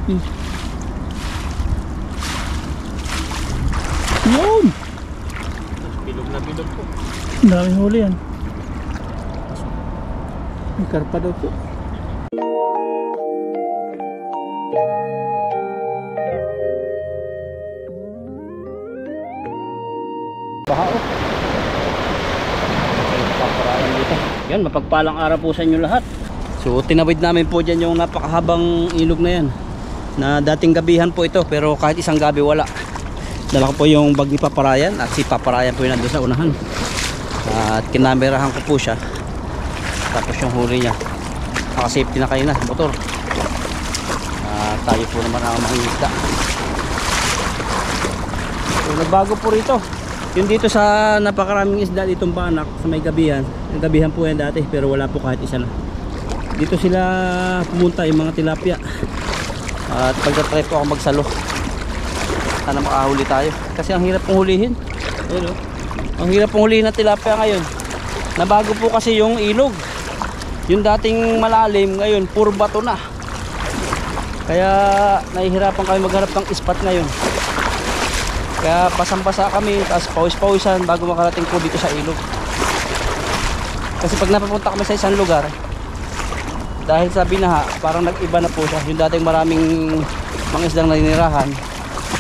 Yun! Bilog na bilog po. Ang daming huli yan. May karpa daw po. Baha o. Yan, mapagpalang araw po sa inyo lahat. So tinawid namin po dyan yung napakahabang ilog na yan, na dating gabihan po ito, pero kahit isang gabi wala. Dala ko po yung bag ni Paparayan, at si Paparayan po yun nandun sa unahan. At kinamerahan ko po siya. Tapos yung huli niya, naka-safety na kayo na motor. Tayo po naman ang mangingisda. So nagbago po rito. Yung dito sa napakaraming isda ditong Banak sa may gabihan. Yung gabihan po yan dati, pero wala po kahit isa na. Dito sila pumunta yung mga tilapia. At pagka-try po ako magsalo, sana makahuli tayo. Kasi ang hirap pong hulihin. Ayun, oh. Ang hirap pong hulihin na tilapia ngayon. Nabago po kasi yung ilog. Yung dating malalim, ngayon puro bato na. Kaya nahihirapan kami maghanap ng spot ngayon. Kaya basang-basa kami, tapos pawis-pawisan bago makarating po dito sa ilog. Kasi pag napapunta kami sa isang lugar, dahil sa binaha, parang nag-iba na po siya. Yung dating maraming mga isdang naninirahan,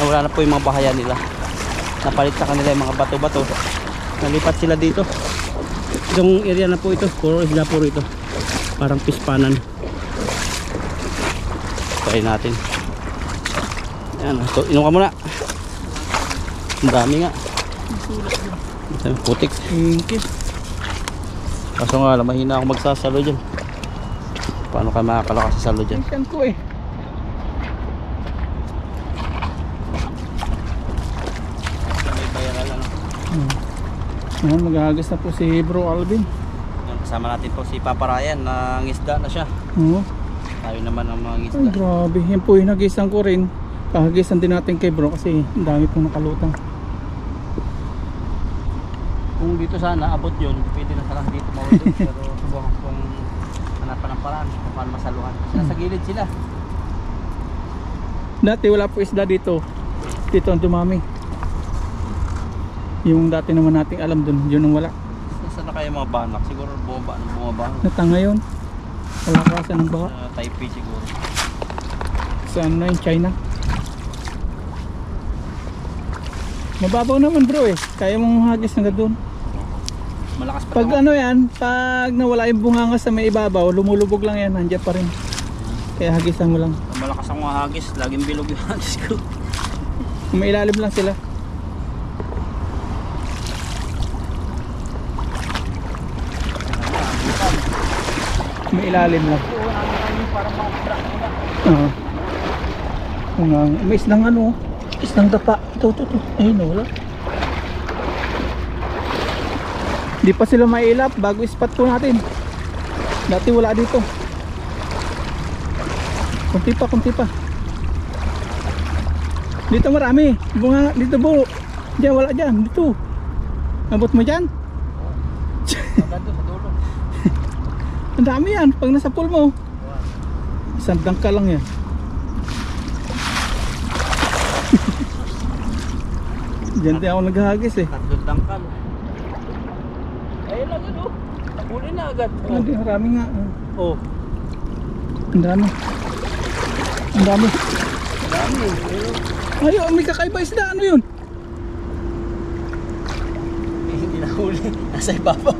nawala na po yung mga bahayan nila. Napalit sa kanila yung mga bato-bato. Nalipat sila dito. Itong area na po ito, puro isda puro ito. Parang pispanan. Try natin. Yan, inom ka muna. Ang dami nga. Putik. Kaso nga lang, mahina ako magsasalo dyan. Paano ka makakalakas sa salo dyan? Ikan ko eh. May viral ano. Ngayon maghahagas na po si Bro Alvin. Kasama natin po si Paparayan na ngisda na siya. Oo. Tayo naman ang mga Ay ngisda. grabe. Yan po yung nagisan ko rin. Kahagisan din natin kay Bro kasi ang dami pong nakalutang. Kung dito sana abot yun, pwede na sana dito mawala dun. Pero subukan kong hanapan ng paraan kung paano masaluhan. Kasi nasa gilid sila. Dati wala po isda dito. Dito ang dumami. Yung dati naman nating alam dun, yun ang wala. Saan na kayo mga Banak? Siguro bumaba. Natanga yun. Wala kasan ng baka. Taipei siguro. Sa ano na yun, China. Mababaw naman bro eh. Kaya mong hagis hanggang doon. Malakas pa Pag naman. ano yan, pag nawala yung bunganga sa may ibabaw, lumulubog lang yan, nandiyan pa rin. Kaya hagisan mo lang. Malakas ang mga hagis, laging bilog yung hagis ko. Kung may ilalim lang sila. May ilalim lang. Oo. May islang ano, islang dapa. Ito. Ayun, wala. Di pa sila mailap bago spot po natin. Dati wala dito. Kunti pa. Dito marami. Bunga dito po. Diyan wala diyan. Dito. Abot mo diyan. Maganda sa dulo. Ang dami yan pag nasa pool mo. Isang dangka lang yan. Diyan din ako naghahagis eh. Tatlong dangkal. Ayun lang yun oh. Huli na agad. Oh. Marami nga. Oh. Ang dami. Dami. Ayun, may kakaiba isda. Ano yun? Hindi na huli. Nasa ibabaw.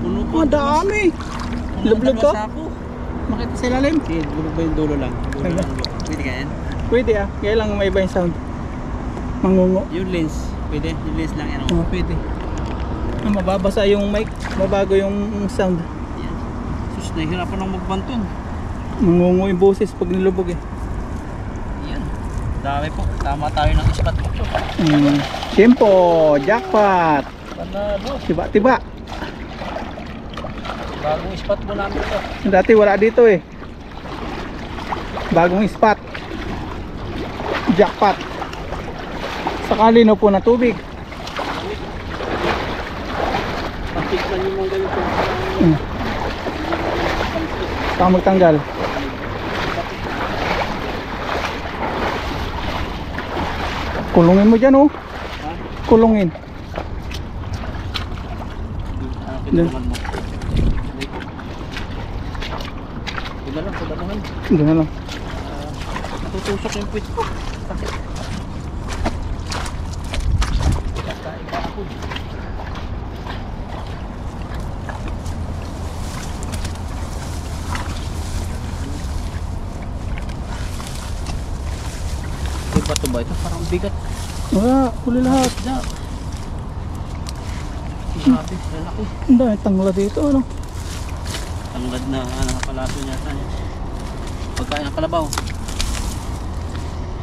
Puno po. Ang dami. Lublog ko? Makita sa ilalim? Sige, bulog ba yung dulo lang? Dulo lang. Pwede ka yan? Pwede ah. Kaya lang may iba yung sound. Mangungo. Yung lens. Pwede? Yung lens lang yan. Oo, pwede. Mababasa yung mic. Mabago yung sound. Yan. Sus, nahihirapan ng magbanton. Mangungo yung boses pag nilubog eh. Yan. Dami po. Tama tayo ng spot po. Tempo, jackpot. Panalo. Tiba-tiba. Bagong spot po namin ito. Dati wala dito eh. Bagong spot. Jackpot. Sakali no po na tubig. Pakiklan yung mga ganito. Baka magtanggal. Kulungin mo dyan oh. Ha? Kulungin. Ano pinulaman mo? Ito lang, kudamuhan. Hindi na lang. Natutusok yung puwit ko. Sakit. Kakain pa ako. May bato ba ito? Parang bigat. Wala, huli lahat. Isda. Grabe, lalaki. Ang dami tangla dito ano. Tanglad na nakapalaso niya tayo. Pagkain ng kalabaw.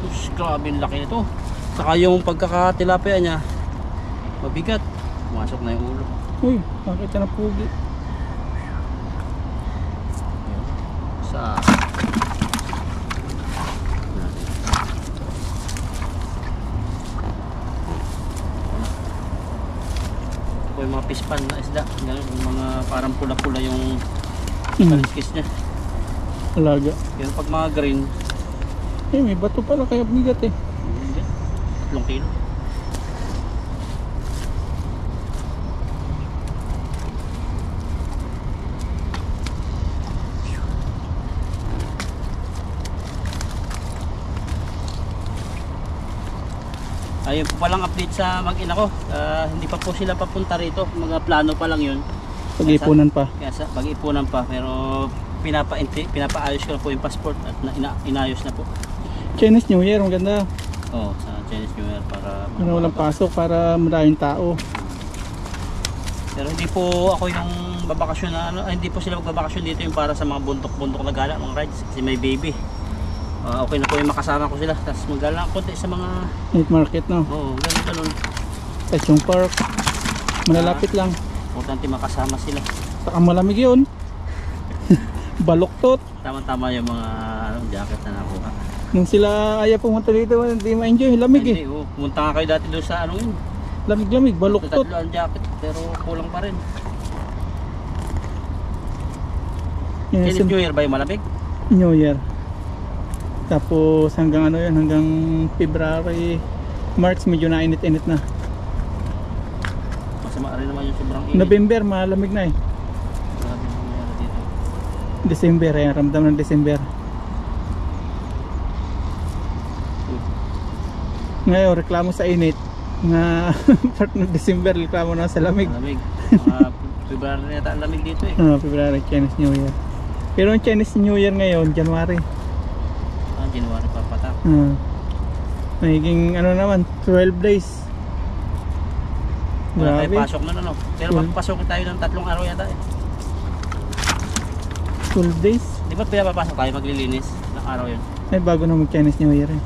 Ush, grabe yung laki nito. Saka yung pagkakatilapia niya, mabigat. Pumasok na yung ulo. Uy, nakita na pugi. Sa ito yung mga pispan na isda. Ganun, yung mga parang pula-pula yung paliskis niya. Alaga. Pero pag mga green, Eh, may bato pala kaya bigat eh. hindi. 3 kilo. Ayun po palang update sa mag-ina ko. Hindi pa po sila papunta rito. Mga plano pa lang yun. Pag-ipunan pa. Kaya sa pag-ipunan pa. Pero pinapaayos ko na po yung passport at inayos na po. Chinese New Year, maganda. Oo, sa Chinese New Year para Para walang pasok, para maraming tao. Pero hindi po ako yung babakasyon na hindi po sila magbabakasyon dito yung para sa mga buntok-buntok na gala, mga rides kasi may baby. Okay na po yung makasama ko sila. Tapos mag-gala konti sa mga Night market no. oo, ganun. Tachong Park. Malalapit lang. Importante makasama sila. Saka malamig yun. Baluktot. Tama-tama yung mga jacket na nakuha. Nung sila ayaw pumunta dito, hindi ma-enjoy. Lamig eh. Hindi, pumunta nga kayo dati doon sa yun. Lamig-lamig, baluktot. Tatlo ang jacket pero kulang pa rin. Yan, Chinese New Year ba yung malamig? New Year. Tapos hanggang ano yun, hanggang February, March medyo nainit-init na. Masama rin naman yung sobrang init. November malamig na eh. Grabe yung nangyari dito. December eh, ramdam ng December. Ngayon reklamo sa init. Nga part ng December reklamo na sa lamig. Malamig. Mga February na yata ang lamig dito eh. February, Chinese New Year. Pero ang Chinese New Year ngayon, January. January pa patak. Magiging ano naman, 12 days. Wala tayo Grabe. pasok na no. Pero magpasok tayo ng 3 araw yata eh. 12 days? Di ba pinapapasok tayo maglilinis ng araw yun? Ay bago na mag Chinese New Year eh.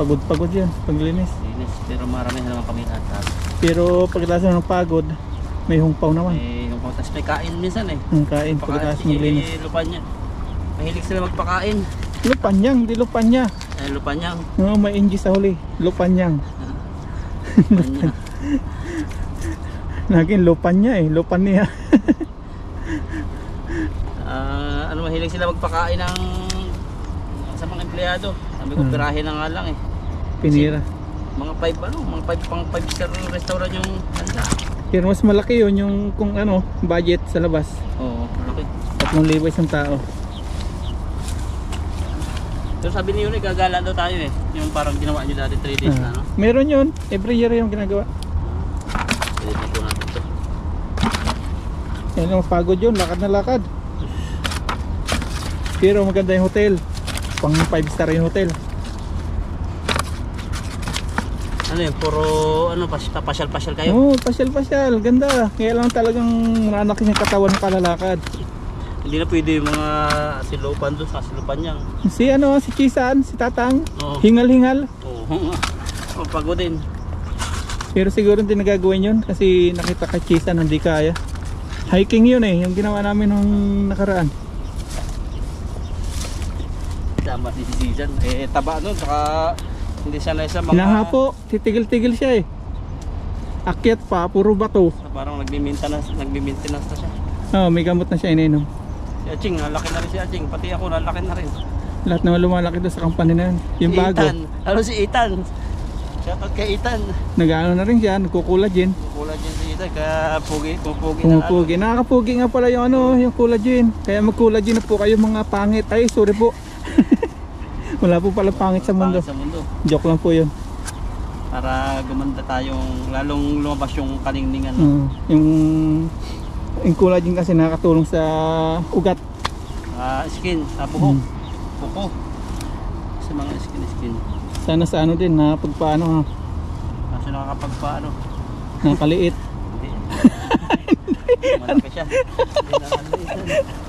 Pagod-pagod yun, paglinis. Linis. Pero marami na naman kami lahat. Pero pagkatapos ng pagod, may hungpaw naman. May yung tas may kain minsan eh. Ang kain pagkatapos maglinis. Lupan niya. Mahilig sila magpakain. Lupanyang, di lupanya. Lupan niya. Oo, may NG sa huli. Lupanyang. Lupan niya. Naging lupanya eh, lupan niya. Ano mahilig sila magpakain ng sa mga empleyado. Sabi ko pirahin na nga lang eh. Pinira. Mga 5 ano, mga 5 pang 5 star restaurant yung handa. Pero mas malaki yun yung kung ano, budget sa labas. Oo, malaki. 3,000 isang tao. Pero sabi niyo eh, gagala daw tayo eh. Yung parang ginawa niyo dati 3 days na no. Meron yun, every year yung ginagawa. Pwede na po natin ito. Yan ang pagod yun, lakad na lakad. Pero maganda yung hotel. Pang 5 star yung hotel. Ano yun, puro ano, pasyal-pasyal kayo? Oo, pasyal-pasyal, ganda. Kaya lang talagang nanakin yung katawan ng kalalakad. Hindi na pwede yung mga silupan doon, silupan niya. Si ano, si Chisan, si Tatang, Oo. hingal-hingal. Oo, pagod din. Pero siguro hindi nagagawin yun kasi nakita ka Chisan hindi kaya. Hiking yun eh, yung ginawa namin nung nakaraan. Tama si Season. Taba nun, saka hindi sanay sa mga... Hinahapo, titigil-tigil siya eh. Akyat pa, puro bato. Parang nagbi-maintenance na siya. Oh, may gamot na siya ininom. Si Aching, laki na rin si Aching. Pati ako, lalaki na rin. Lahat naman lumalaki doon sa company na yan. Yung Si bago. Ethan. Ano si Ethan? Shoutout kay Ethan. Nag-ano na rin siya, nagko-collagen. Collagen si Ethan, kaya pugi na Pumupugi. Nakakapugi nga pala yung ano, yung collagen. Kaya mag-collagen na po kayo mga pangit. Ay, sorry po. Wala po pala pangit sa mundo. Sa mundo. Joke lang po yun. Para gumanda tayong, lalong lumabas yung kaningningan. Yung collagen kasi nakakatulong sa ugat. Skin, sa buhok. Buko. Sa mga skin. Sana sa ano din, pagpaano, Kaso nakakapagpaano. nakaliit. Hindi. Malaki siya. Hindi na ano ito.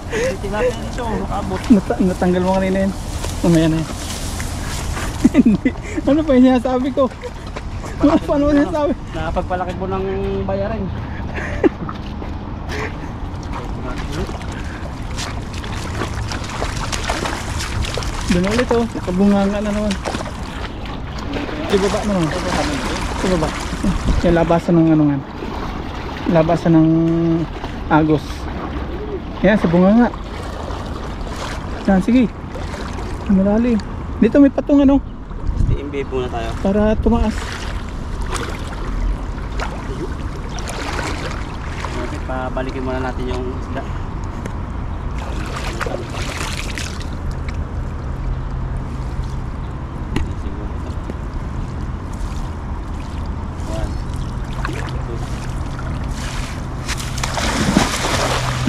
Hindi tinapin ito. Nakabot. Natanggal mo kanina yun. Mamaya na yun. Hindi. Ano pa yung sinasabi ko? Paano mo sinasabi? Nakapagpalaki mo ng bayarin. Doon ulit oh. Nakabunganga na naman. Ibaba naman. Ibaba. Yung labasan ng ano nga. Labasan ng agos. Yan, sa bunganga. Yan, sige. Malalim. Dito may patong ano. Imbibe muna tayo. Para tumaas. Pabalikin muna natin yung isda.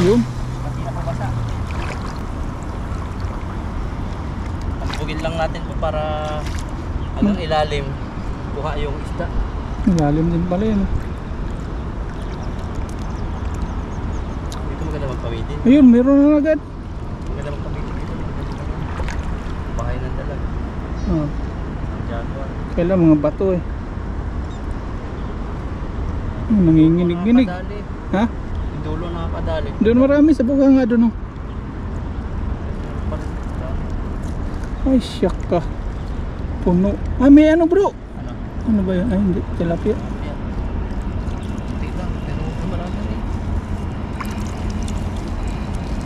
Yun. Pati na pabasa. Tampugin lang natin po para hanggang ilalim kuha yung isda. Malalim din pala yun. Dito maganda magpawitin. Ayun, meron na agad. Maganda magpawitin dito. Bahay ng dalag. Oh. Jaguar. Kailan mga bato eh. Nanginginig-ginig. Nakakadali. Ha? Yung dulo nakakadali. Doon marami sa bunganga doon oh. Ay, siyak ka. Puno. Ah, may ano bro? Ano? Ano ba yun? Ay, hindi. Tilapia. Hindi lang, pero marami rin.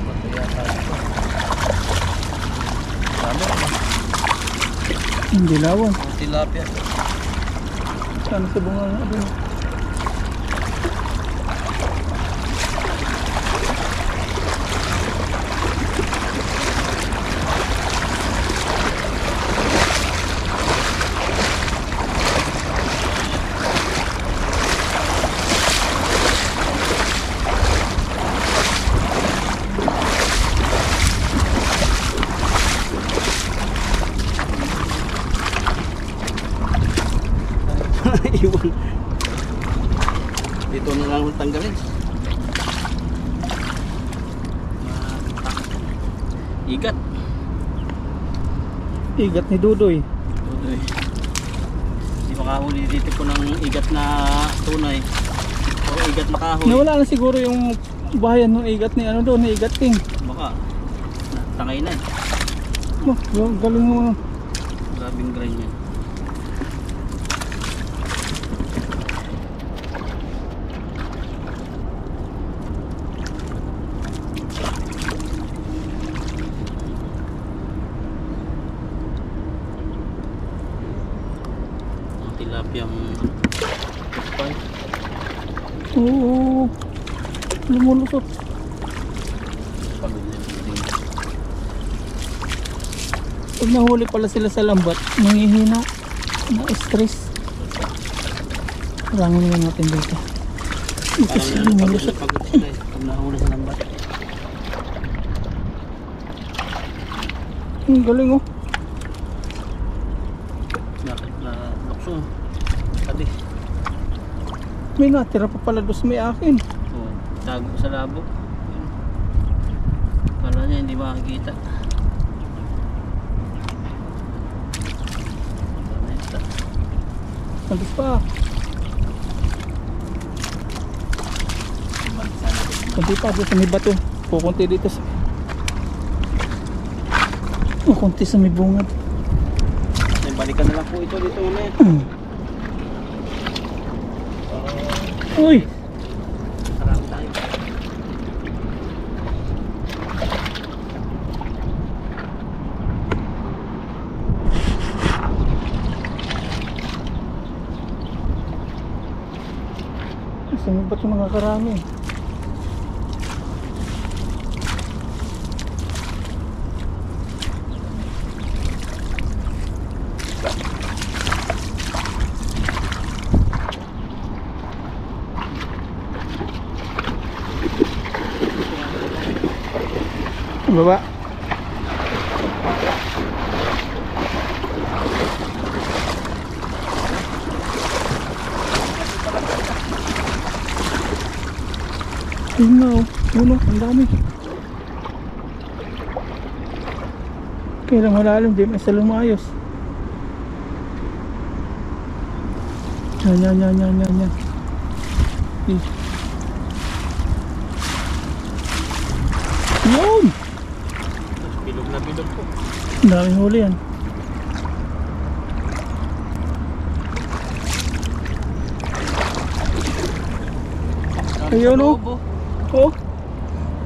Bato yata ito. Marami rin. Hindi lawan. Tilapia. Sana sa bunganga doon. Iwan. Dito na lang tanggalin. Igat. Igat ni Dudoy. Tuloy. Hindi makahuli dito po ng igat na tunay. O igat na kahoy. Nawala na siguro yung bahayan ng igat ni ano doon, ni Igat King. Baka. Tangay na. Oh, galing mo. Grabing grind yan. Tilapia ang kapal. Oo. Lumulusot. Pagod na yung Pag nahuli pala sila sa lambat, nangihina. Na-stress. Parangin naman natin dito. Ito parang sila pagod lumulusot. na pagod sila eh. Pag nahuli sa lambat. Ang galing oh. Na lukso. Sabi. May natira pa pala doon sa may akin. Oh, tago sa labo. Yun. Kala niya hindi makakita. Nagis pa. Kunti pa doon sa may bato. Kukunti dito sa... Kunti sa may bungad. Balikan na lang po ito dito ulit. Uy! Marami tayo. ba't yung mga karami? Baba. Yun na oh. Yun oh, ang dami. Kailang malalim, di may sa lumayos. Yan. Eh. Yun! Bilog na bilog po. Ang daming huli yan. Ayun oh. Oh.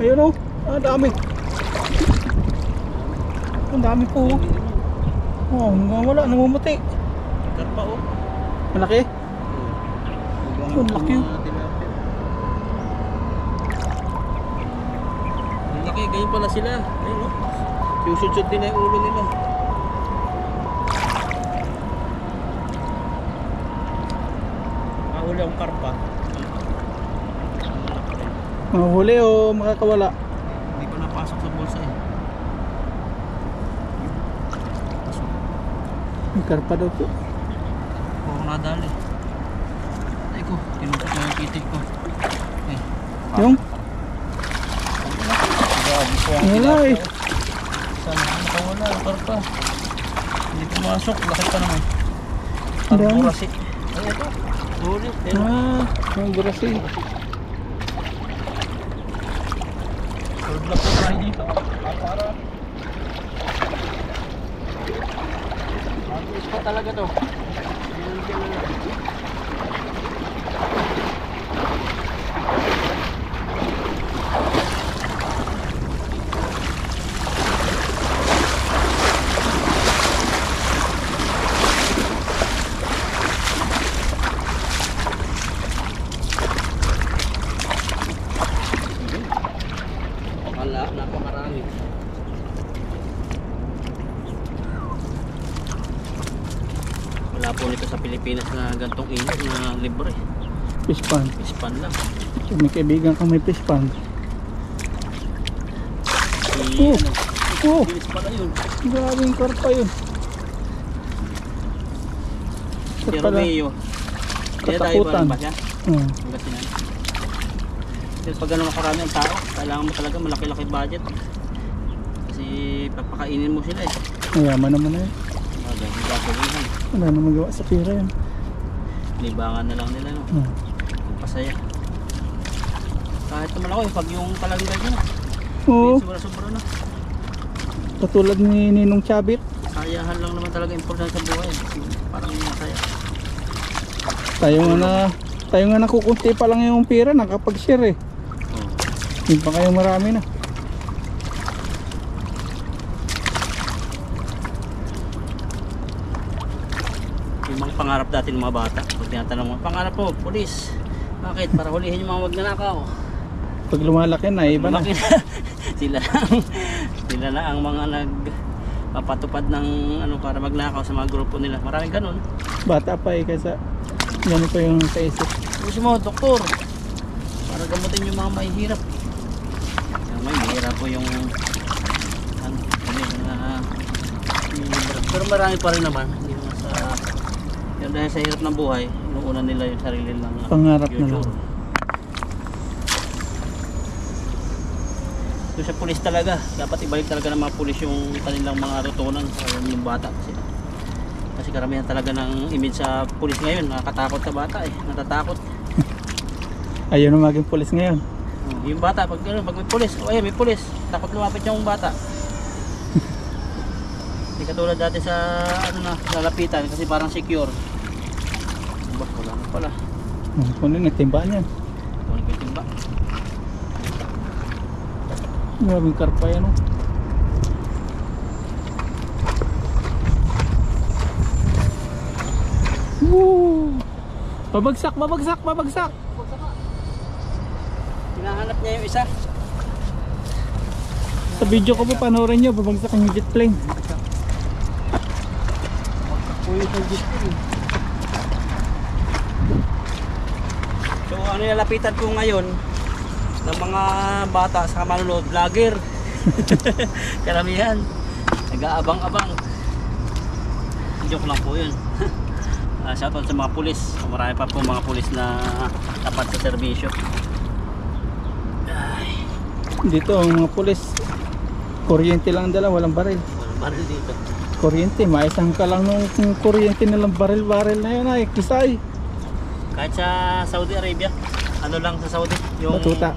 Ayun oh. Ang dami. Ang dami po. Oh, wala, namumuti. Karpa oh. Malaki? Oh, laki. Malaki, ganyan pala sila. Ayun oh. Yung sud-sud din na yung ulo nila. Mahuli akong karpa. Mahuli o makakawala? Hindi ko napasok sa bulsa eh. May karpa daw po. Huwag ko nadali. Ay ko, tinupot na yung kitig ko. Eh. Yung? Grabe po ang Wala eh. Sana nakawala, karpa. Hindi pumasok, laki pa naman. Ang dami. Ang burasi. Ay ito, huli. Ang burasi. Sulod lang po tayo dito. Para. Mabilis pa talaga to. Napakarami. Wala po nito sa Pilipinas na gantong ilog na libre. Fish pan. Fish pan lang. So, may kaibigan kang may fish pan. Si, Oh! bilis pala yun. Grabing karpa yun. Si Ito pala. Romeo. Kaya tayo Katakutan. ba siya? Pangasinan. Kasi pag gano'n karami ang tao, kailangan mo talaga malaki-laki budget. Kasi papakainin mo sila eh. Mayaman naman na yun. Magandang gagawin. Wala na magawa sa pira yan. Libangan na lang nila no. Pasaya. Kahit naman ako pag yung palagay nyo. Oo. Sobra-sobra na. Katulad ni Ninong Chabit. Kayahan lang naman talaga importante sa buhay. Parang masaya. Tayo nga nakukunti pa lang yung pira, nakapag-share eh. Hindi pa kayo marami na. Yung mga pangarap dati ng mga bata. Pag tinatanong mo, pangarap po, pulis. Bakit? Para hulihin yung mga magnanakaw. Pag lumalaki na, iba na. Lumaki na. Sila na ang mga nagpapatupad ng ano para magnakaw sa mga grupo nila. Maraming ganun. Bata pa eh, kaysa ganito yung sa isip. Gusto mo, doktor, para gamutin yung mga mahihirap. Yung mahihirap po yung ano, pero marami pa rin naman. Hindi naman sa yung dahil sa hirap ng buhay, inuuna nila yung sarili ng Pangarap na future. lang. So sa pulis talaga, dapat ibalik talaga ng mga pulis yung kanilang mga tutunan sa yung bata kasi karamihan talaga ng image sa pulis ngayon, nakakatakot sa bata eh, natatakot. Ayun ang maging pulis ngayon. Yung bata pag may pulis, oh ay may pulis, takot lumapit yung bata. Hindi katulad dati sa ano na, lalapitan kasi parang secure. Ba, wala na pala. Kung ano, nagtimba niyan. Kunin ko yung timba. Grabing karpa yan oh. Woo! Babagsak! Hinahanap niya yung isa. Sa video ko po, panoorin nyo, babagsak ang jet plane. Puyo sa gusto eh. So ano yung lapitan ko ngayon ng mga bata sa manunood, vlogger. Karamihan nag-aabang-abang. Joke lang po yun. Shoutout sa mga pulis. Marami pa po mga pulis na tapat sa serbisyo. Dito ang mga pulis, kuryente lang dala, walang baril. Walang baril dito. Kuryente, maisang ka lang nung kuryente nilang baril-baril na yun ay kisay. Kahit sa Saudi Arabia, ano lang sa Saudi, yung batuta.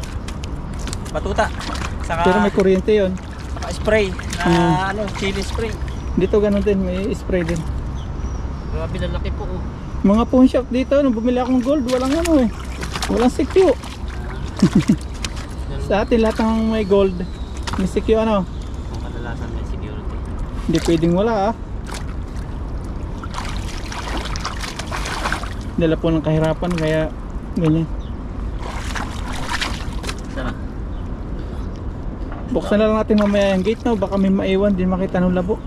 Saka, Pero may kuryente yun. saka spray na ano, chili spray. Dito ganun din, may spray din. Grabe na laki po. Oh. Mga pawn shop dito, nung bumili akong gold, walang ano eh. Walang sikyo. Sa atin lahat ng may gold, may sikyo ano. Kung kadalasan may security. Hindi pwedeng wala ah. Dala po ng kahirapan kaya ganyan. Sana. Buksan na lang natin mamaya yung gate na baka may maiwan din makita ng labo.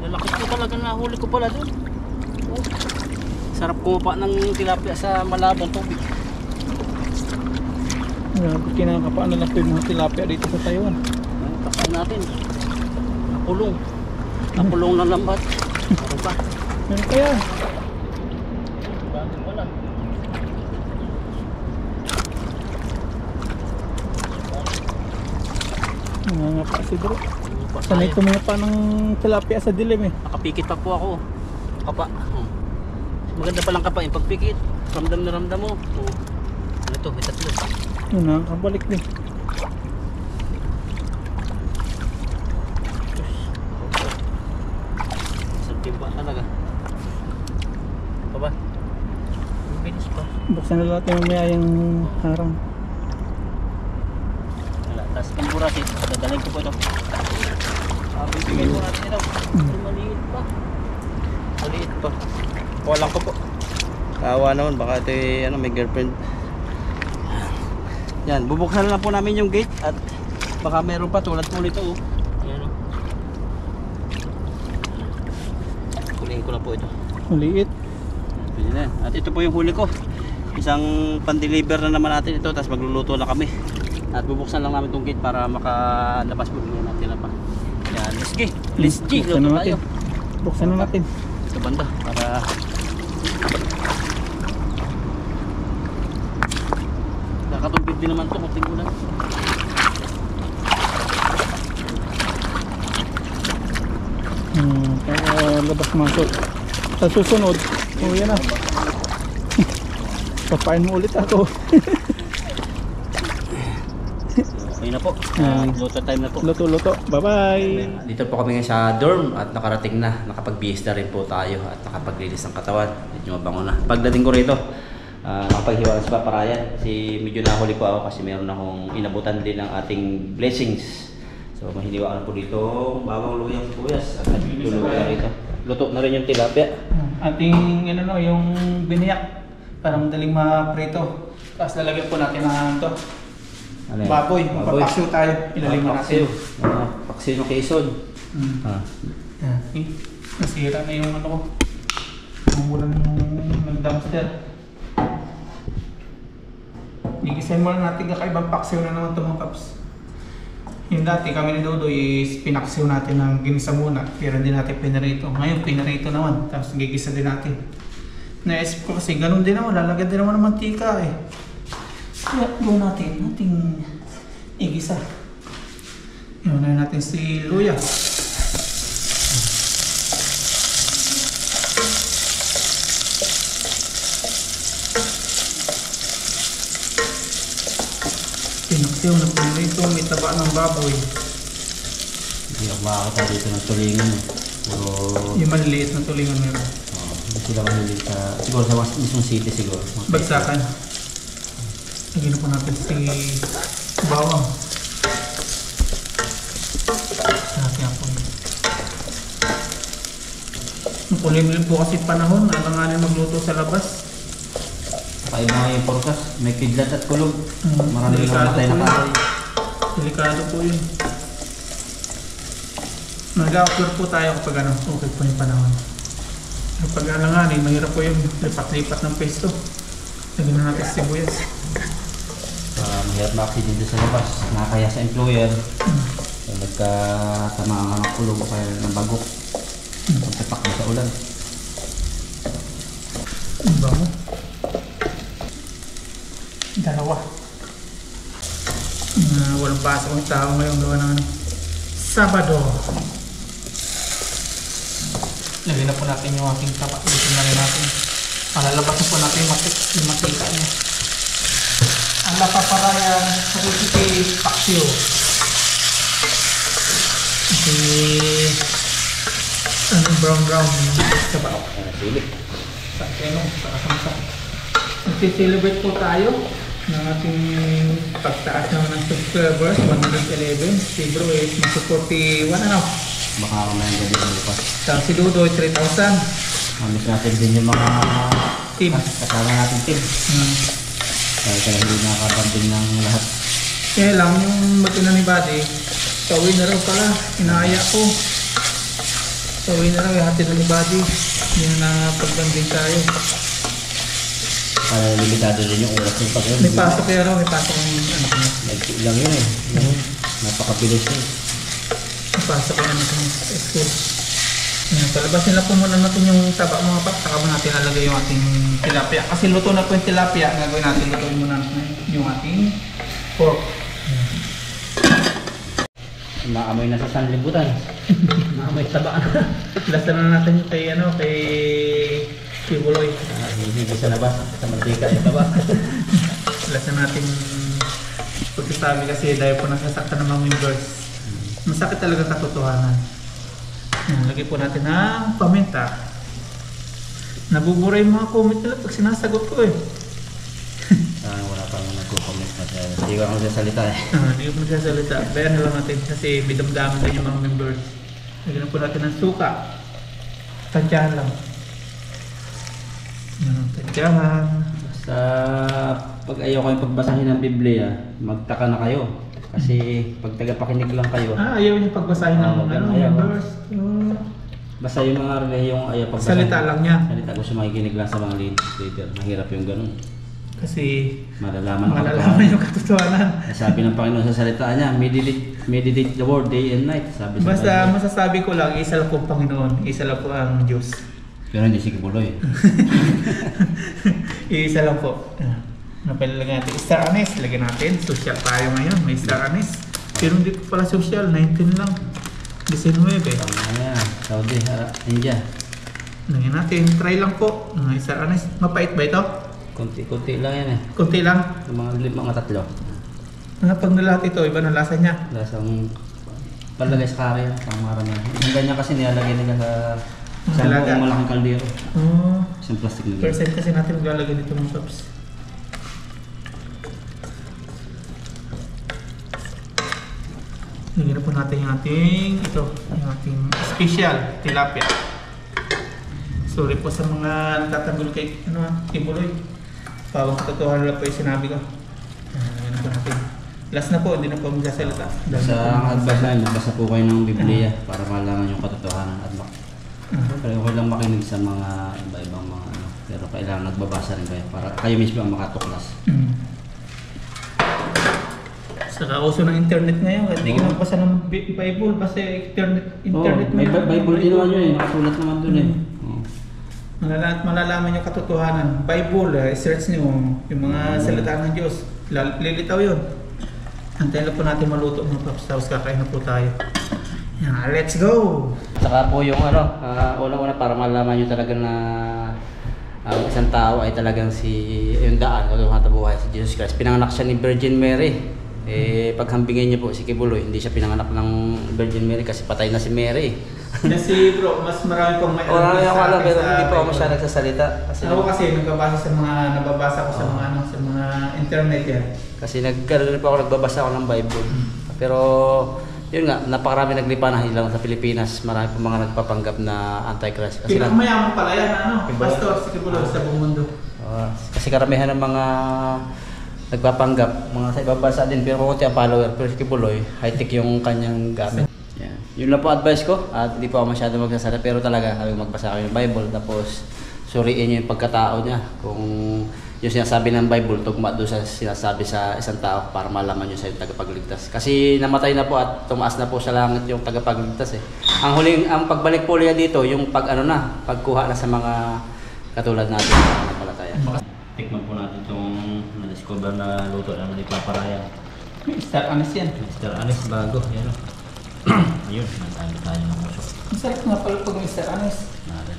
Lalaki po talaga, nahuli ko pala doon. Oh. Sarap kumapa ng tilapia sa malabong tubig. Kinakapaan na lang po yung mga tilapia dito sa Taiwan. Takaan natin. Nakulong. Nakulong na lambat. Ano ba? Meron kaya. Bakit wala? Nga pa si bro. Sanay tumapa ng tilapia sa dilim eh. Nakapikit pa po ako. Kapa. Maganda palang kapa yung pagpikit. Ramdam na ramdam mo. Ano to? May tatlo. Yun nakakabalik din. Isang timba talaga. Pa ba? Ang bilis pa. Buksan na lang natin mamaya yung harang. Wala. Tapos ang burasit. Dadalhin ko po ito. Bibigay ko natin ito. Maliit pa. Maliit pa. Walang ko po. Kawa naman. Baka ito ano, may girlfriend. Yan. Bubuksan na lang po namin yung gate. At baka meron pa. Tulad po nito. Oh. Yan o. Kulihin ko na po ito. Maliit. Pwede na. At ito po yung huli ko. Isang pan-deliver na naman natin ito. Tapos magluluto na kami. At bubuksan lang namin itong gate para makalabas po natin na pa. Yan. Let's go. Let's go. Buksan na Luto natin. tayo. Buksan na natin. Sa banda. Para nakatubig din naman ito. Kunting ulan. Kaya labas masok. Sa susunod, yan na. Papain mo ulit ako. Okay na po. Luto time na po. Luto-luto. Bye-bye. Dito po kami ngayon sa dorm at nakarating na. Nakapag-bihis na rin po tayo at nakapaglinis ng katawan. Medyo mabango na. Pagdating ko rito, nakapaghiwa sa paparayan. Kasi medyo nahuli po ako kasi meron akong inabutan din ng ating blessings. So mahiniwaan po dito bawang luyang sibuyas at nagtuluto na rito. Luto na rin yung tilapia. Ating ano, yung biniyak para madaling ma-prito. Tapos lalagyan po natin ng ito. Ano yan? Baboy. Papaksyo tayo. Ilalim na natin. Paksiw ng Quezon. Nasira na yung ano ko. Umulan ng dumpster. Gigisahin mo lang natin kakaibang paksiw na naman ito mga paps. Yung dati kami ni Dodo is pinaksiw natin ng ginisa muna. Pero hindi natin pinarito. Ngayon pinarito naman. Tapos gigisa din natin. Naisip ko kasi ganun din naman. Lalagyan din naman ng mantika eh. Kaya gawin natin igisa. Iwan na natin si luya. Pinaksiw na pinarito, may taba ng baboy. Hindi ako makakita dito ng tulingan. Puro... Yung maliliit na tulingan meron. Hindi sila mahilig sa... Siguro sa mismong city siguro. Bagsakan. Lagyan po natin si bawang. Natin po yun. Nakulimlim po kasi panahon. Alanganin magluto sa labas. Kaya kakaiba yung forecast. May kidlat at kulog. Marami Delikado namatay na po kahoy. Delikado po yun. Nag-upload po tayo kapag ano, okay po yung panahon. Kapag alanganin, mahirap po yung lipat-lipat ng pesto. Lagyan na natin sibuyas. Mahirap na aksidente sa labas. Nakakaya sa employer. So, nagkatamaan ng kulog o kaya ng bagok. Pagtapak mo sa ulan. Ang bango. Dalawa. Walang pasok ng tao ngayon gawa ng ano. Sabado. Lagyan na po natin yung ating tapa. Lagyan na rin natin. Malalabas na po natin yung matika niya. Ang lapaparayan sa recipe paksyo. Brown taba. Sili. Sa keno, sa kasamsa. Nagsi-celebrate po tayo ng ating pagtaas naman ng subscribers, 111. Si Bro is mag-41 ano? Baka ako na yung gabi ang bukas. Tapos si Dudoy, 3,000. Mamis natin din yung mga Team. kasama natin team. Kaya hindi nakakabanding ng lahat. Kaya lang, yung mag-ina ni Buddy, pauwi na raw pala. Inaaya ko. Pauwi na raw, ihatid na ni Buddy. Yung napag-banding tayo. Para limitado din yung oras ng pag-yun. May pasok kaya raw, may pasok ang ano ko. Nagsi lang yun eh. Napakabilis yun. May pasok ang ano ko sa school. Ayan, palabasin na po muna natin yung taba mga pat. Saka mo natin alagay yung ating tilapia. Kasi luto na po yung tilapia. Gagawin natin, lutuin muna yung ating pork. Maamoy na sa sanlibutan. Maamoy taba. Lasan na natin yung kay ano, kay Kibuloy. Hindi sa labas. Sa mantika yung taba. Lasan natin pagkasabi kasi dahil po nasasaktan ng mga members. Masakit talaga katotohanan. Yan, lagay po natin ng paminta. Nabubura yung mga comment nila pag sinasagot ko eh. Wala pang nagko-comment na siya. Hindi ko ako nagsasalita eh. Hindi ko magsasalita. Bayan na lang natin kasi bidamdaman din yung mga members. Lagyan po natin ng suka. Tansyahan lang. Tansyahan. Sa pag ayaw kayong pagbasahin ng Biblia, magtaka na kayo. Kasi pag tagapakinig lang kayo, Ayaw niya pagbasahin ng Oo, mga ganun, ayaw. members. basta yung mga relihiyong ayaw pagbasahin. Salita lang niya. Salita, gusto makikinig lang sa mga leader. Mahirap yung ganun. Kasi Malalaman yung katotohanan. Sabi ng Panginoon sa salita niya, meditate the word day and night. Sabi sa Basta Bible. masasabi ko lang, isa lang po ang Panginoon, isa lang po ang Diyos. Pero hindi si Kibuloy. Isa lang po. Napalagyan natin star anise, lagyan natin. Social tayo ngayon, may star anise. Pero hindi po pala social, 19 lang. 19. Ayan, Saudi, India. Lagyan natin, try lang po. Star anise, mapait ba ito? Kunti-kunti lang yan eh. Kunti lang. Yung mga tatlo. Pag nalat ito, iba na lasa niya. Lasang palagay sa kare yan, pang marami. Yung ganyan kasi nilalagay nila sa isang Talaga. buong malaking kaldero. Oh, Isang plastic na ganyan. percent kasi natin maglalagay dito mga tops. Lagyan na po natin yung ating special tilapia. Sorry po sa mga nagtatanggol kay Kibuloy. Pawang katotohanan lang po yung sinabi ko. Lagyan na po natin. Last na po, hindi na po magsasalita. Sa advice namin, magbasa po kayo ng Biblia para malaman yung katotohanan at pero okay lang makinig sa mga iba-ibang mga ano. Pero kailangan nagbabasa rin kayo para kayo mismo ang makatuklas. Saka uso ng internet ngayon, hindi ka magbasa ng Bible, basta internet May ngayon. Bible din naman yun eh, nakasulat naman dun eh. Malalaman yung katotohanan. Bible, search nyo yung mga salita ng Diyos. Lilitaw yun. Antayin na po natin maluto mga paps. Tapos kakain na po tayo. Yan, let's go! Saka po yung unang-una para malaman nyo talaga na ang isang tao ay talagang yung daan o yung hatabuhay si Jesus Christ. Pinanganak siya ni Virgin Mary. Paghambingin niyo po si Kibuloy, hindi siya pinanganak ng Virgin Mary kasi patay na si Mary. Kasi bro, mas marami pong may Wala sa ako alam akin pero sa hindi po ako Bible. siya nagsasalita. Ako kasi nababasa ko sa mga sa mga internet yan. Kasi nagbabasa ako ng Bible. Pero yun nga, napakarami naglipa na hindi lang sa Pilipinas. Marami po mga nagpapanggap na Antichrist. Kasi Pinakamayaman pala yan, pastor si Kibuloy sa buong mundo. Kasi karamihan ng mga nagpapanggap, mga sa ibang bansa din, pero konti ang follower. Pero si Kibuloy, high-tech yung kanyang gamit. Yeah. Yun lang po advice ko, at hindi po ako masyado magsasala, pero talaga sabi magbasa kayo ng Bible, tapos suriin niyo yung pagkatao niya. Kung yung sinasabi ng Bible, tugma doon sa sinasabi sa isang tao para malaman niyo sa tagapagligtas. Kasi namatay na po at tumaas na po sa langit yung tagapagligtas eh. Ang pagbalik po niya dito, yung pagkuha na sa mga katulad natin sa napalataya. Tikman po natin itong na-discover na luto na nalipaparaya. Mr. Anis yan. Mr. Anis bago, yan o. Ayun, nagtayo tayo ng musok. Masarap nga pala pag Mr. Anis. Natin.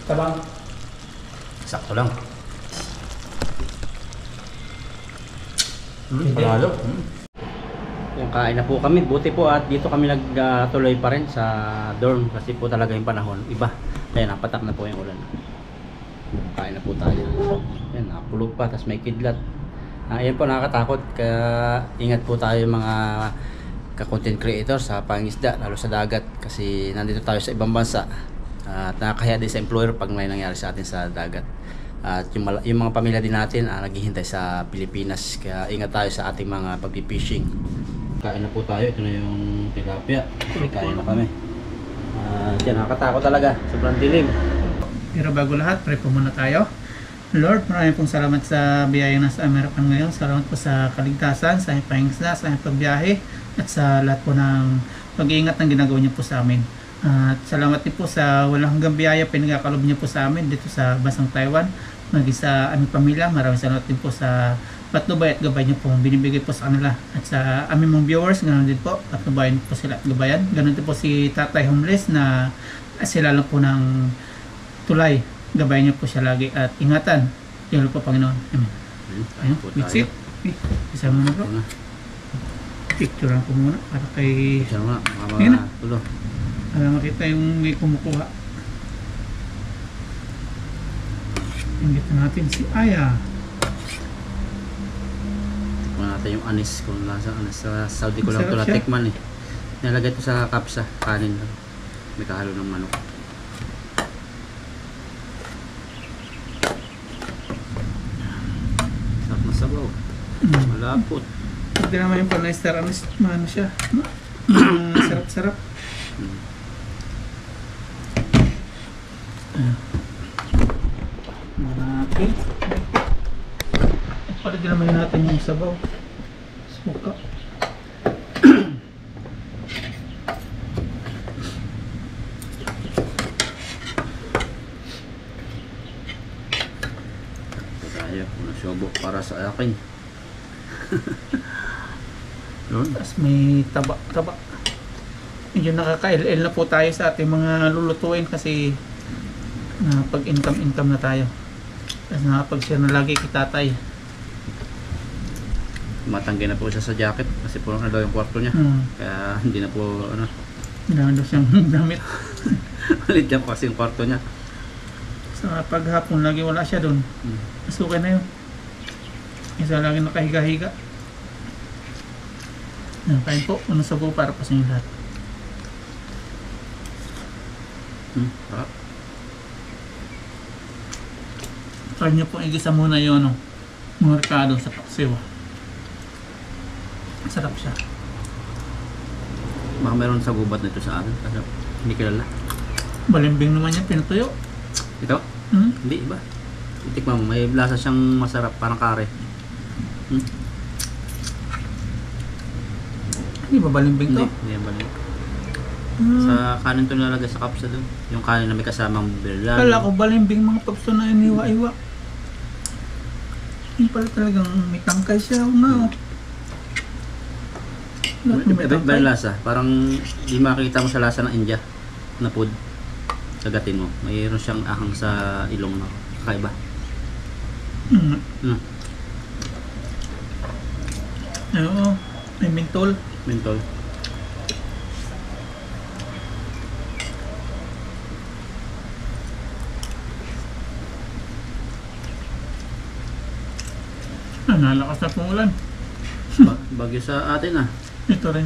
Tabang. Sakto lang. Panalo. Yung kain na po kami, buti po at dito kami nagtuloy pa rin sa dorm kasi po talaga yung panahon iba. Kaya napatak na po yung ulan. Kain na po tayo. Yan, napulog pa, tapos may kidlat. Ayan po, nakakatakot. Kaya ingat po tayo mga ka-content creator sa pangisda, lalo sa dagat. Kasi nandito tayo sa ibang bansa. At nakakaya din sa employer pag may nangyari sa atin sa dagat. At yung mga pamilya din natin naghihintay sa Pilipinas. Kaya ingat tayo sa ating mga pag-fishing. Kain na po tayo. Ito na yung tilapia. Kain na kami. Yan, nakakatakot talaga. Sobrang dilim. Pero bago lahat, pray po muna tayo. Lord, maraming pong salamat sa biyaya na sa American ngayon. Salamat po sa kaligtasan, sa pahingisda, sa pagbiyahe, at sa lahat po ng pag-iingat na ginagawa niyo po sa amin. At salamat din po sa walang hanggang biyaya pinagkakalob niyo po sa amin dito sa bansang Taiwan. Maging sa aming pamilya, maraming salamat din po sa patnubay at gabay niyo po binibigay po sa kanila. At sa aming mga viewers, ganoon din po, patnubayan po sila at gabayan. Ganoon din po si Tatay Homeless na sila lang po ng tulay. Gabayan niyo po siya lagi at ingatan. Yun po, Panginoon. Amen. Ayun, that's it. Isa mo na bro. Picture ko muna para kay... Picture mo na, Ayan na. tulo. Para makita yung may kumukuha. Ingatan natin si Aya. Tikman natin yung anis, kung lasa anis. Sa Saudi ko lang ito Masarap siya. natikman eh. Nilagay ito sa kapsa, kanin lang. May kahalo ng manok. Sarap na sabaw. Malapot. Hindi naman yung panay-star. Ano siya? Sarap-sarap. Okay. Paligyan naman natin yung sabaw. Suka. Tayo, una sobo para sa akin. Yun. Tapos may taba. Medyo nakaka-LL na po tayo sa ating mga lulutuin kasi pag-income na tayo. Tapos nakapag-share na lagi kay tatay. Matanggi na po siya sa jacket kasi puro na daw yung kwarto niya. Kaya hindi na po Kailangan daw siyang damit. malit yan po kasi yung kwarto niya. Sa paghapon lagi wala siya doon. Masukay na yun. Isa lagi nakahiga-higa. Kain po. Unang sabaw para po sa inyo lahat. Sarap. Try nyo po igisa muna yun mga ricado sa paksiw. Sarap siya. Baka meron sa gubat nito sa atin kasi hindi kilala. Balimbing naman yan, pinutuyo. Ito? Hindi, iba. Itikman mo, may lasa siyang masarap, parang kare. Hindi ba balimbing to? Hindi yan balimbing. Sa kanin to nilalagay sa kapsa doon. Yung kanin na may kasamang birlan. Kala ko balimbing mga papso na iniwa-iwa. Yung pala talagang may tangkay siya. Iba yung lasa. Parang di makikita mo sa lasa ng India na food. Sagatin mo. Mayroon siyang ahang sa ilong na kakaiba. Oo. May mentol. Mentol. Nalakas na pumulan. Bagyo sa atin Ito rin.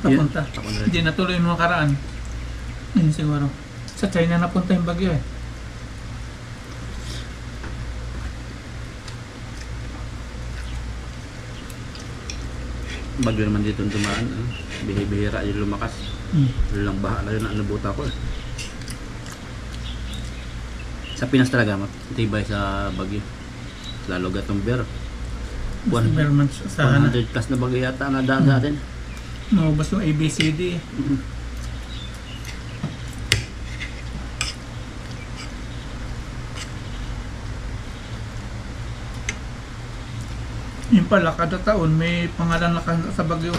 Papunta. Papunta rin. Hindi natuloy yung mga karaan. Yun siguro. Sa China napunta yung bagyo eh. bagyo naman dito dumaan. Bihira yung lumakas. Yun lang baha na yun ang nabuta ko. Sa Pinas talaga, matibay sa bagyo. Lalo Gatumber. Pero man sa 100 plus na bagyo yata na daan sa atin. Maubos yung ABCD. Yung pala, kada taon may pangalan na sa bagyo.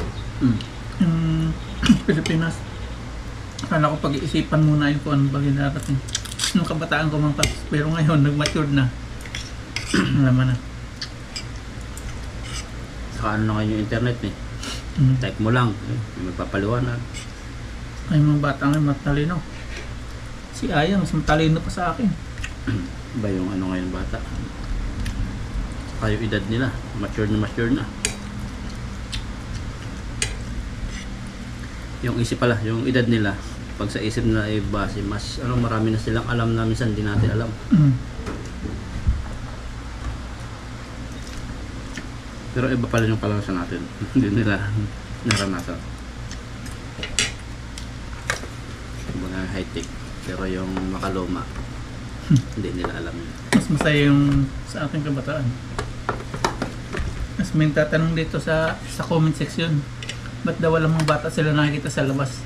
Yung Pilipinas. Akala ko pag-iisipan muna yun kung anong bagyo darating. Nung kabataan ko mga paps. Pero ngayon, nag-mature na. Alam na. Saka ano na ngayon yung internet eh. Type mo lang, may magpapaliwanag. Ay mga bata ngayon matalino. Si Aya, mas matalino pa sa akin. Ba yung ano ngayon bata? Saka yung edad nila, mature na. Yung isip pala, yung edad nila, pag sa isip nila ay base, mas ano, marami na silang alam na minsan hindi natin alam. Pero iba pala yung kalanasan natin. Hindi nila naranasan. Mga high-tech. Pero yung makaluma, hindi nila alam yun. Mas masaya yung sa ating kabataan. Mas may tatanong dito sa comment section. Ba't daw walang mga bata sila nakikita sa labas?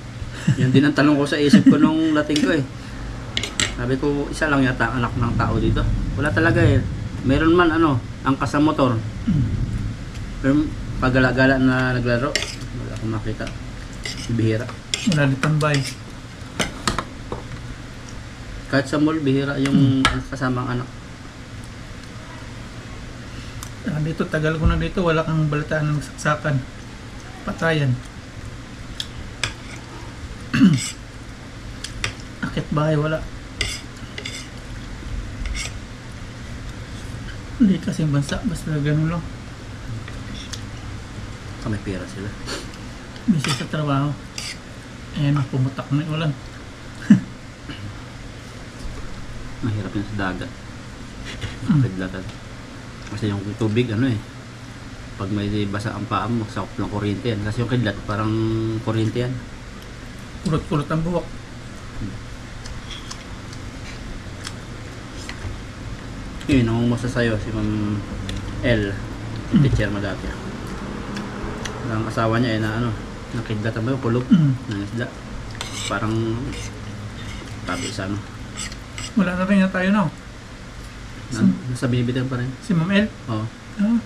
Yan din ang tanong ko sa isip ko nung dating ko eh. Sabi ko, isa lang yata ang anak ng tao dito. Wala talaga eh. Meron man ano, angkas sa motor. Pero pag-gala-gala na naglaro, wala akong makita. Bihira. Wala din tambay. Kahit sa mall, bihira yung kasamang anak. Dito, tagal ko na dito, wala kang balitaan ng saksakan. Patayan. Akit bahay, wala. Hindi kasing bansa, basta ganun lang. May pera sila. Busy sa trabaho. Ayan, pumutak na yung ulan. Mahirap yun sa dagat. Nakidlatan. Kasi yung tubig, ano eh. Pag may basa ang paa mo, sakop ng kuryente yan. Kasi yung kidlat, parang kuryente yan. Purot-purot ang buhok. Yun, namumusta sa'yo, si Ma'am L. Teacher mo dati. Ang asawa niya ay na ano, nakidlat ba yung pulog ng isda. Parang tabi sa ano. Wala na rin na tayo na. Nasa binibitan pa rin. Si Ma'am El? Oo. Ah.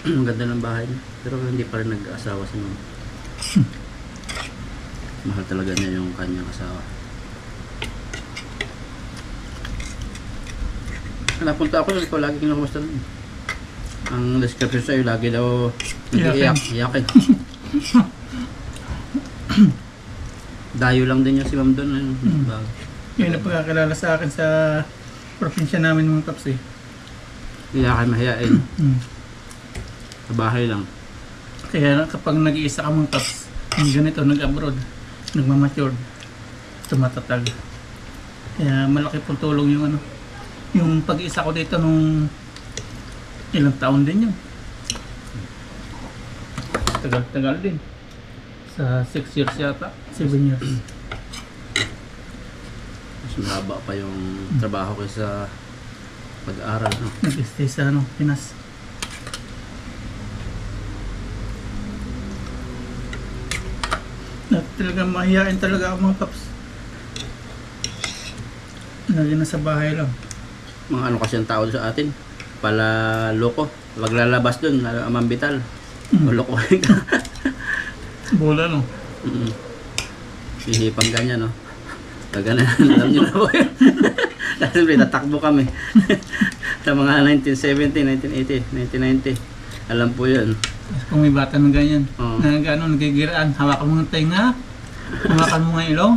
Ang ganda ng bahay niya. Pero hindi pa rin nag-asawa si Ma'am. Mahal talaga niya yung kanyang asawa. Napunta ako, ikaw lagi kinakamusta nun. Ang description sa'yo, lagi daw iyakin. Dayo lang din yung si Ma'am doon. Yun ang pagkakilala sa akin sa probinsya namin mga kaps eh. Iyakin, mahiyain. Sa bahay lang. Kaya kapag nag-iisa ka mga kaps, yung ganito, nag-abroad, nagmamature, tumatatag. Kaya malaki pong tulong yung ano. Yung pag-iisa ko dito nung ilang taon din yun. Tagal-tagal din. Sa 6 years yata, 7 years. Mas mahaba pa yung trabaho kaysa pag-aaral. No? Nag-stay sa ano, Pinas. Talagang mahihain talaga ako mga paps. Lagi na sa bahay lang. Mga ano kasi ang tao sa atin, pala loko. Wag lalabas dun, mambital. Lolokohin ka. Bola no? Hihipang ganyan no. Pag ganyan, alam nyo na po yun. Dahil natakbo kami. Sa mga 1970, 1980, 1990. Alam po yun. Kung may bata ng ganyan, na gano'n, nagigiraan, hawakan mo ng tenga, hawakan mo ng ilong.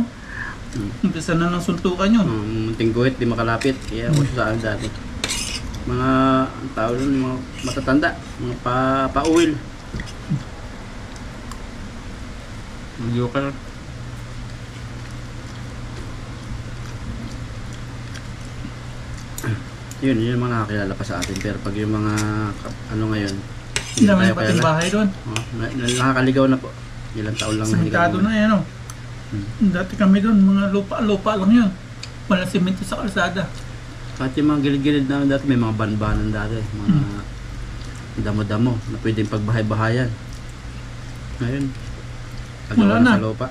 Umpisa na ng suntukan yun. Munting guhit, di makalapit. Kaya uso saan dati. Mga tao doon, mga matatanda, mga pa-uwil. Mga joker. Yun yung mga nakakilala pa sa atin. Pero pag yung mga ano ngayon, Hindi naman Kaya yung pating pala. bahay doon. Oh, nakakaligaw na po. Ilang taon lang Simentado na yan, oh. Dati kami doon, mga lupa lang yun. Wala simento sa kalsada. Kahit yung mga gilid-gilid namin dati, may mga banbanan dati. Mga damo-damo na pwedeng pagbahay-bahayan. Ngayon, Wala na. Sa lupa.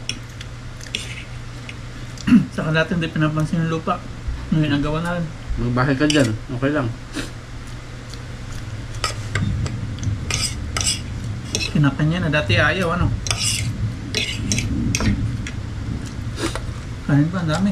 Saka dati hindi pinapansin yung lupa. Ngayon nagawa na rin. Magbahay ka dyan, okay lang. Kinakanya na dati ayaw, ano. Kanin pa, ang dami.